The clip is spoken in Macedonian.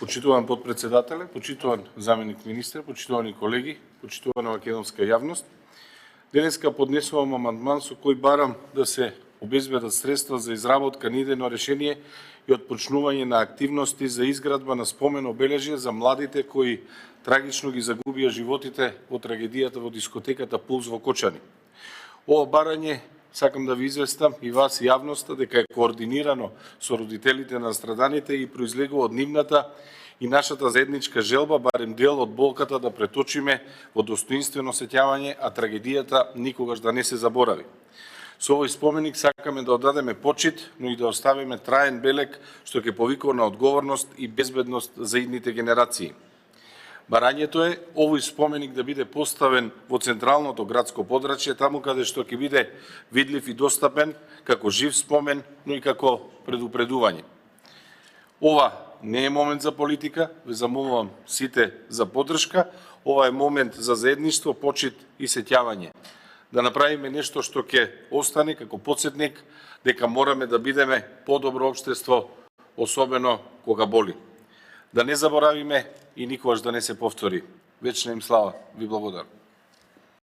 Почитуван подпредседателе, почитуван заменик министер, почитувани колеги, почитувана македонска јавност. Денеска поднесувам амандман со кој барам да се обезбедат средства за изработка на идејно решение и отпочнување на активности за изградба на спомен обележје за младите кои трагично ги загубија животите во трагедијата во дискотеката Пулс во Кочани. Ова барање сакам да ви известам и вас и јавноста дека е координирано со родителите на страданите и произлегува од нивната и нашата заедничка желба барем дел од болката да преточиме во достоинствено сеќавање, а трагедијата никогаш да не се заборави. Со овој споменик сакаме да оддадеме почит, но и да оставиме траен белег што ќе повикува на одговорност и безбедност за идните генерации. Барањето е овој споменик да биде поставен во централното градско подрачје, таму каде што ќе биде видлив и достапен како жив спомен, но и како предупредување. Ова не е момент за политика, ве замолувам сите за поддршка, ова е момент за заедништво, почит и сеќавање. Да направиме нешто што ќе остане како потсетник дека мораме да бидеме подобро општество, особено кога боли. Да не заборавиме и никогаш да не се повтори. Вечна им слава. Ви благодарам.